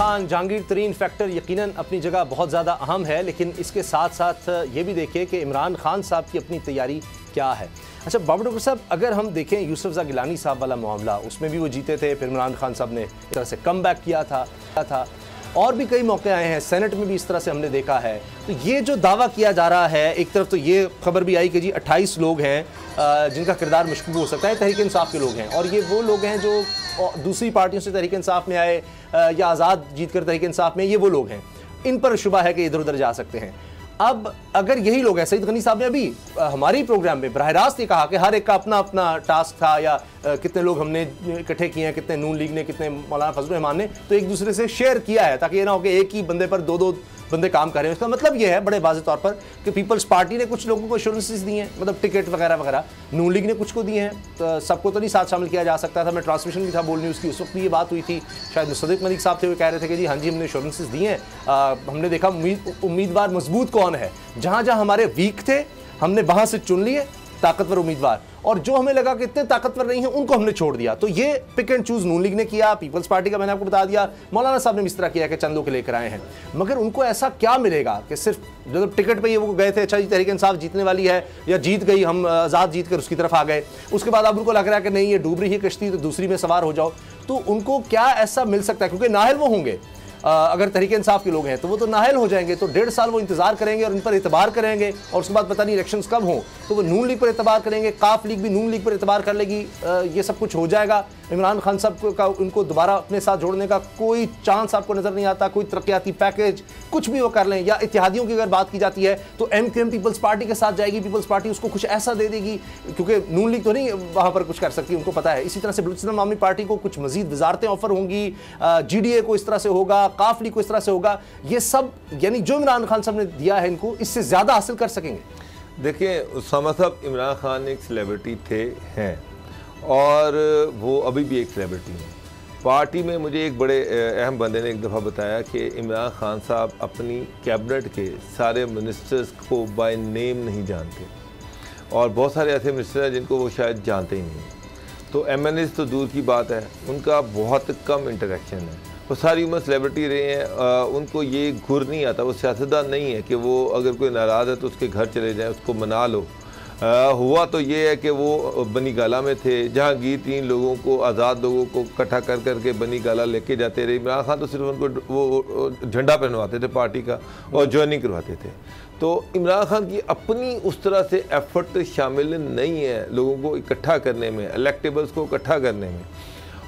खान, जहांगीर तरीन फैक्टर यकीनन अपनी जगह बहुत ज़्यादा अहम है, लेकिन इसके साथ साथ ये भी देखिए कि इमरान खान साहब की अपनी तैयारी क्या है। अच्छा बाबर डॉक्टर साहब, अगर हम देखें यूसुफ गिलानी साहब वाला मामला, उसमें भी वो जीते थे, फिर इमरान खान साहब ने इस तरह से कम बैक किया था और भी कई मौके आए हैं, सेनेट में भी इस तरह से हमने देखा है। तो ये जो दावा किया जा रहा है, एक तरफ तो ये खबर भी आई कि जी 28 लोग हैं जिनका किरदार मशकूक हो सकता है, तहरीक इंसाफ के लोग हैं, और ये वो लोग हैं जो दूसरी पार्टियों से तहरीक इंसाफ में आए या आज़ाद जीत कर तहरीक इंसाफ में, ये वो लोग हैं, इन पर शुबा है कि इधर उधर जा सकते हैं। अब अगर यही लोग हैं, सईद गनी साहब ने अभी हमारी प्रोग्राम में बराह रास्त ये कहा कि हर एक का अपना अपना टास्क था, या कितने लोग हमने इकट्ठे किए हैं, कितने नून लीग ने, कितने मौलाना फजल रहमान ने, तो एक दूसरे से शेयर किया है ताकि ये ना हो कि एक ही बंदे पर दो बंदे काम कर रहे हैं। इसका मतलब ये है बड़े वाज़ेह तौर पर कि पीपल्स पार्टी ने कुछ लोगों को एश्योरेंसेस दी हैं, मतलब टिकट वगैरह वगैरह, नून लीग ने कुछ को दिए हैं, तो सबको तो नहीं साथ शामिल किया जा सकता था। मैं ट्रांसमिशन भी था बोल न्यूज़ की, उस वक्त भी ये बात हुई थी, शायद मुस्तदिक मलिक साहब थे, वो कह रहे थे कि जी हाँ जी हमने एश्योरेंसेस दिए हैं, हमने देखा उम्मीदवार मजबूत कौन है, जहाँ जहाँ हमारे वीक थे हमने वहाँ से चुन लिए ताकतवर उम्मीदवार, और जो हमें लगा कि इतने ताकतवर नहीं है उनको हमने छोड़ दिया। तो ये pick and choose Noon League ने किया, पीपल्स पार्टी का मैंने आपको बता दिया, मौलाना साहब ने इस तरह किया कि चंदों के लेकर आए हैं। मगर उनको ऐसा क्या मिलेगा कि सिर्फ जब टिकट पे ये वो गए थे, अच्छा जी तहरीक इंसाफ जीतने वाली है या जीत गई, हम आज़ाद जीत कर उसकी तरफ आ गए, उसके बाद अब उनको लग रहा है कि नहीं ये डूब रही है कश्ती तो दूसरी में सवार हो जाओ, तो उनको क्या ऐसा मिल सकता है? क्योंकि नाहल वो होंगे, अगर तहरीक इंसाफ के लोग हैं तो वो तो नाहल हो जाएंगे, तो 1.5 साल वो इंतजार करेंगे और इन पर एतबार करेंगे, और उसके बाद पता नहीं इलेक्शंस कब हों, तो वो नून लीग पर एतबार करेंगे, काफ लीग भी नून लीग पर एतबार कर लेगी, ये सब कुछ हो जाएगा। इमरान खान साहब का उनको दोबारा अपने साथ जोड़ने का कोई चांस आपको नज़र नहीं आता, कोई तरक्याती पैकेज कुछ भी वो कर लें, या इत्तेहादियों की अगर बात की जाती है तो MQM पीपल्स पार्टी के साथ जाएगी, पीपल्स पार्टी उसको कुछ ऐसा दे देगी, क्योंकि नून लीग तो नहीं वहाँ पर कुछ कर सकती, उनको पता है। इसी तरह से बलूचिस्तान अवामी पार्टी को कुछ मजीद वजारतें ऑफर होंगी, GDA को इस तरह से होगा, काफ लीग को इस तरह से होगा, ये सब यानी जो इमरान खान साहब ने दिया है इनको इससे ज़्यादा हासिल कर सकेंगे। देखिए उसामा साहब, इमरान खान एक सेलिब्रिटी थे, हैं, और वो अभी भी एक सेलिब्रिटी हैं पार्टी में। मुझे एक बड़े अहम बंदे ने एक दफ़ा बताया कि इमरान खान साहब अपनी कैबिनेट के सारे मिनिस्टर्स को बाय नेम नहीं जानते, और बहुत सारे ऐसे मिनिस्टर हैं जिनको वो शायद जानते ही नहीं। तो MNAs तो दूर की बात है, उनका बहुत कम इंटरेक्शन है, वो सारी उम्र सेलिब्रिटी रहे हैं, उनको ये घुर नहीं आता, वो सियासतदान नहीं है कि वो अगर कोई नाराज़ है तो उसके घर चले जाएं, उसको मना लो। हुआ तो ये है कि वो बनी गाला में थे, जहांगीर 3 लोगों को, आज़ाद लोगों को इकट्ठा कर करके बनी गाला लेके जाते रहे। इमरान खान तो सिर्फ उनको वो झंडा पहनवाते थे पार्टी का और ज्वाइनिंग करवाते थे। तो इमरान खान की अपनी उस तरह से एफर्ट शामिल नहीं है लोगों को इकट्ठा करने में, इलेक्टेबल्स को इकट्ठा करने में,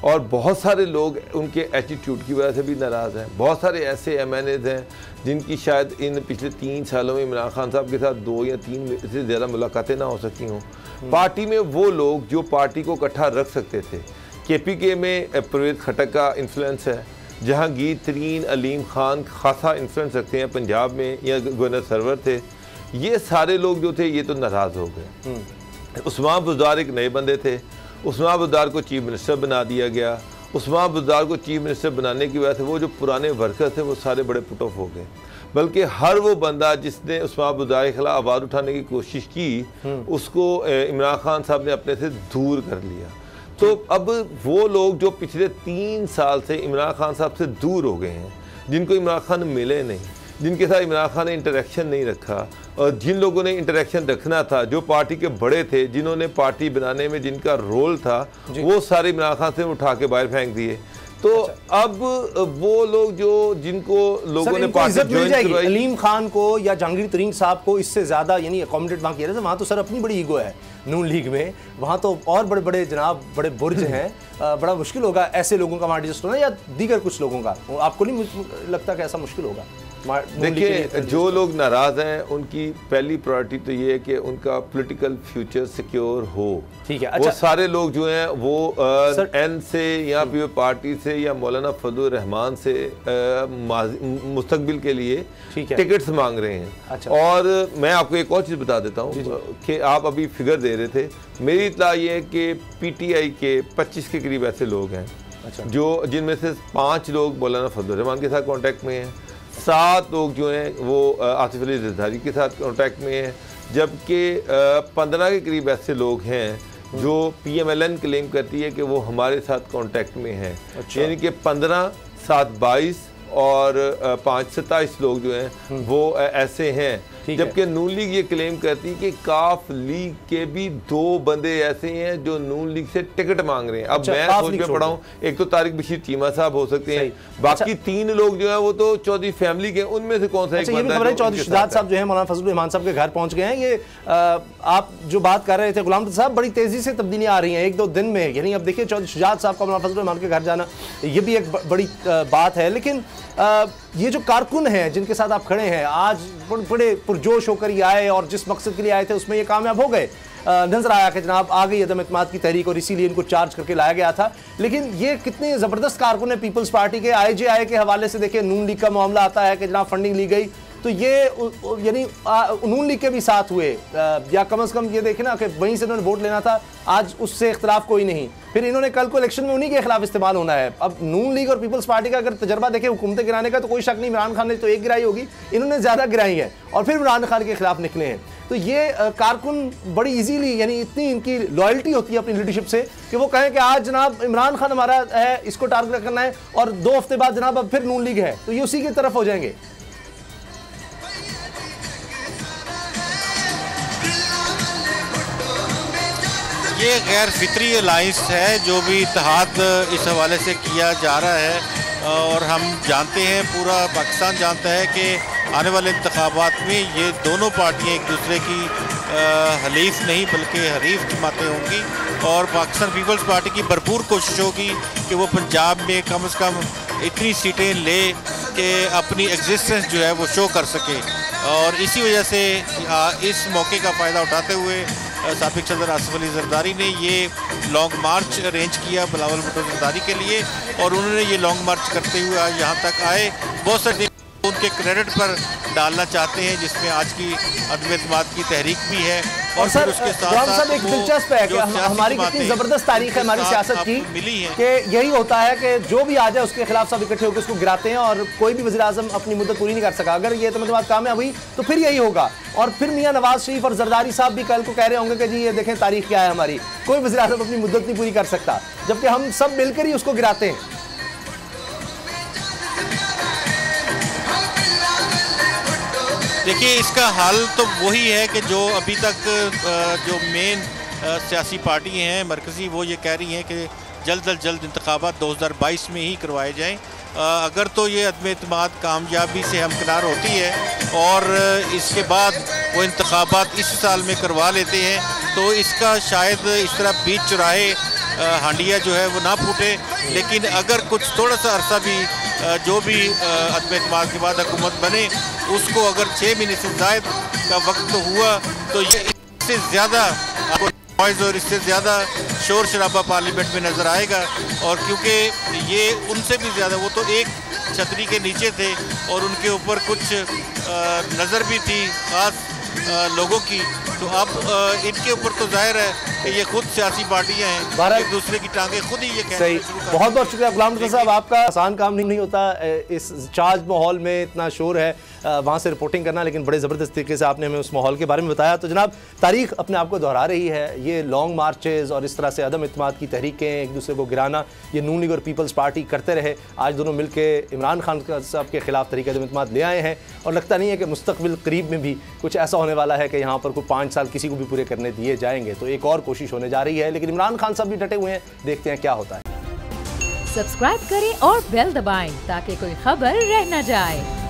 और बहुत सारे लोग उनके एटीट्यूड की वजह से भी नाराज़ हैं। बहुत सारे ऐसे MNAs हैं जिनकी शायद इन पिछले 3 सालों में इमरान खान साहब के साथ 2 या 3 से ज़्यादा मुलाकातें ना हो सकी हों। पार्टी में वो लोग जो पार्टी को इकट्ठा रख सकते थे, KPK में परवेज़ खटक का इन्फ्लुएंस है, जहांगीर तरीन, अलीम खान खासा इन्फ्लुएंस रखते हैं पंजाब में, या गवर्नर सरवर थे, ये सारे लोग जो थे ये तो नाराज़ हो गए। उस्मान बुज़दार एक नए बंदे थे, उस्मान बुज़दार को चीफ मिनिस्टर बना दिया गया। उस्मान बुज़दार को चीफ मिनिस्टर बनाने की वजह से वो जो पुराने वर्कर थे वो सारे बड़े पुट ऑफ हो गए, बल्कि हर वो बंदा जिसने उस्मान बुज़दार के खिलाफ आवाज़ उठाने की कोशिश की उसको इमरान खान साहब ने अपने से दूर कर लिया। तो अब वो लोग जो पिछले 3 साल से इमरान खान साहब से दूर हो गए हैं, जिनको इमरान खान मिले नहीं, जिनके साथ इमरान खान ने इंटरेक्शन नहीं रखा, और जिन लोगों ने इंटरेक्शन रखना था, जो पार्टी के बड़े थे, जिन्होंने पार्टी बनाने में जिनका रोल था, वो सारे इमरान खान से उठा के बाहर फेंक दिए। तो अब वो लोग जो जिनको लोगों ने पार्टी ज्वाइन करवाई, अलीम खान को या जहांगीर तरीन साहब को इससे ज़्यादा यानी अकोमोडेट वहाँ किया जाए, वहाँ तो सर अपनी बड़ी ईगो है नून लीग में, वहाँ तो और बड़े बड़े जनाब बड़े बुर्ज हैं, बड़ा मुश्किल होगा ऐसे लोगों का वहाँ एडजस्ट होना, या दीगर कुछ लोगों का। आपको नहीं लगता कि ऐसा मुश्किल होगा? देखिए जो लोग नाराज़ हैं उनकी पहली प्रायोरिटी तो ये है कि उनका पॉलिटिकल फ्यूचर सिक्योर हो। ठीक है। अच्छा, वो सारे लोग जो हैं वो N से या पीपल पार्टी से या मौलाना फजल रहमान से मुस्तकबिल के लिए टिकट्स मांग रहे हैं। अच्छा। और मैं आपको एक और चीज़ बता देता हूँ कि आप अभी फिगर दे रहे थे, मेरी इत्तला ये है कि PTI के 25 के करीब ऐसे लोग हैं। अच्छा। जो जिनमें से 5 लोग मौलाना फजल रहमान के साथ कॉन्टैक्ट में हैं, 7 लोग जो हैं वो आसिफ अली ज़रदारी के साथ कॉन्टैक्ट में हैं, जबकि 15 के करीब ऐसे लोग हैं जो PMLN क्लेम करती है कि वो हमारे साथ कॉन्टैक्ट में हैं। अच्छा। यानी कि 15, 7, 22 और 27 लोग जो हैं वो ऐसे हैं, जबकि नून लीग ये क्लेम करती है कि काफ लीग के भी 2 बंदे ऐसे हैं जो नून लीग से टिकट मांग रहे हैं। अब मैं सोच में पड़ा हूं, एक तो तारिक बशीर चीमा साहब हो सकते हैं, बाकी 3 लोग जो है वो तो चौधरी फैमिली के, उनमें से कौन सा एक बंदा है? चौधरी शुजात साहब जो है मौलाना फजलुर रहमान साहब के घर पहुंच गए हैं। ये आप जो बात कर रहे थे गुलाम साहब, बड़ी तेजी से तब्दीलियां आ रही हैं 1-2 दिन में। यानी अब देखिए चौधरी शुजात साहब का मौलाना फजलुर रहमान के घर जाना, ये भी एक बड़ी बात है। लेकिन ये जो कारकुन हैं जिनके साथ आप खड़े हैं, आज बड़े पुरजोश होकर ये आए और जिस मकसद के लिए आए थे उसमें ये कामयाब हो गए। नजर आया कि जनाब आ गई अदम इत्मीनाद की तहरीक और इसीलिए इनको चार्ज करके लाया गया था। लेकिन ये कितने ज़बरदस्त कारकुन है पीपल्स पार्टी के। IJI के हवाले से देखिए नून लीग का मामला आता है कि जनाब फंडिंग ली गई, तो ये यानी नून लीग के भी साथ हुए, या कम से कम ये देखें ना कि वहीं से उन्होंने वोट लेना था, आज उससे इख्तलाफ कोई नहीं। फिर इन्होंने कल को इलेक्शन में उन्हीं के खिलाफ इस्तेमाल होना है। अब नून लीग और पीपल्स पार्टी का अगर तजर्बा देखें हुकूमतें गिराने का, तो कोई शक नहीं इमरान खान ने तो एक गिराई होगी, इन्होंने ज़्यादा गिराई है और फिर इमरान खान के खिलाफ निकले हैं। तो ये कारकुन बड़ी इजीली, यानी इतनी इनकी लॉयल्टी होती है अपनी लीडरशिप से कि वो कहें कि आज जनाब इमरान खान हमारा है, इसको टारगेट करना है, और 2 हफ्ते बाद जनाब अब फिर नून लीग है, तो ये उसी की तरफ हो जाएंगे। ये गैर फितरी अलाइंस है जो भी इत्तेहाद इस हवाले से किया जा रहा है, और हम जानते हैं, पूरा पाकिस्तान जानता है कि आने वाले इंतखाबात में ये दोनों पार्टियां एक दूसरे की हलीफ नहीं बल्कि हरीफ जमातें होंगी। और पाकिस्तान पीपल्स पार्टी की भरपूर कोशिश होगी कि वो पंजाब में कम से कम इतनी सीटें ले कि अपनी एग्जिस्टेंस जो है वो शो कर सके। और इसी वजह से इस मौके का फ़ायदा उठाते हुए साबिक सदर आसिफ अली जरदारी ने ये लॉन्ग मार्च अरेंज किया बिलावल भुट्टो जरदारी के लिए, और उन्होंने ये लॉन्ग मार्च करते हुए आज यहाँ तक आए। बहुत सारे उनके क्रेडिट पर डालना चाहते हैं, जिसमें आज की अदम इत्मीनाद की तहरीक भी है। और सर साहब एक दिलचस्प है कि हमारी कितनी ज़बरदस्त तारीख है हमारी सियासत की, कि यही होता है कि जो भी आ जाए उसके खिलाफ सब इकट्ठे होकर उसको गिराते हैं, और कोई भी वज़ीर आज़म अपनी मुद्दत पूरी नहीं कर सका। अगर ये अदम इत्मीनाद कामयाब हुई तो फिर यही होगा, और फिर मियाँ नवाज शरीफ और जरदारी साहब भी कल को कह रहे होंगे कि जी ये देखें तारीख क्या है हमारी, कोई वज़ीर आज़म अपनी मुद्दत नहीं पूरी कर सकता, जबकि हम सब मिलकर ही उसको गिराते हैं। देखिए, इसका हल तो वही है कि जो अभी तक जो मेन सियासी पार्टी हैं मरकज़ी, वो ये कह रही हैं कि जल्द अज जल्द इंतखाबात 2022 में ही करवाए जाएं। अगर तो ये अदम इत्मीनाद कामयाबी से हमकिनार होती है और इसके बाद वो इंतखाबात इस साल में करवा लेते हैं, तो इसका शायद इस तरह बीच चुराहे हांडिया जो है वो ना फूटे। लेकिन अगर कुछ थोड़ा सा अरसा भी जो भी अदम इत्मीनाद के बाद हुकूमत बने, उसको अगर 6 महीने से ज़ायद का वक्त हुआ, तो ये इससे ज़्यादा नॉइज़ और इससे ज़्यादा शोर शराबा पार्लियामेंट में नज़र आएगा। और क्योंकि ये उनसे भी ज़्यादा, वो तो एक छतरी के नीचे थे और उनके ऊपर कुछ नज़र भी थी ख़ास लोगों की, तो अब इनके ऊपर तो जाहिर है कि ये खुद सियासी पार्टियां हैं, एक दूसरे की टांगे खुद ही ये कहते हैं। बहुत बहुत शुक्रिया गुलाम रज़ा साहब, आपका आसान काम नहीं होता इस चार्ज माहौल में, इतना शोर है वहाँ से रिपोर्टिंग करना, लेकिन बड़े ज़बरदस्त तरीके से आपने हमें उस माहौल के बारे में बताया। तो जनाब तारीख अपने आप को दोहरा रही है, ये लॉन्ग मार्चेज़ और इस तरह से अदम इत्मीनाद की तहरीकें, एक दूसरे को गिराना, ये नून लीग और पीपल्स पार्टी करते रहे। आज दोनों मिल के इमरान खान साहब के खिलाफ तहरीक अदम इत्मीनाद ले आए हैं, और लगता नहीं है कि मुस्तक़बिल करीब में भी कुछ ऐसा होने वाला है कि यहाँ पर कोई 5 साल किसी को भी पूरे करने दिए जाएंगे। तो एक और कोशिश होने जा रही है, लेकिन इमरान खान साहब भी डटे हुए हैं, देखते हैं क्या होता है। सब्सक्राइब करें और बेल दबाएं ताकि कोई खबर रह न जाए।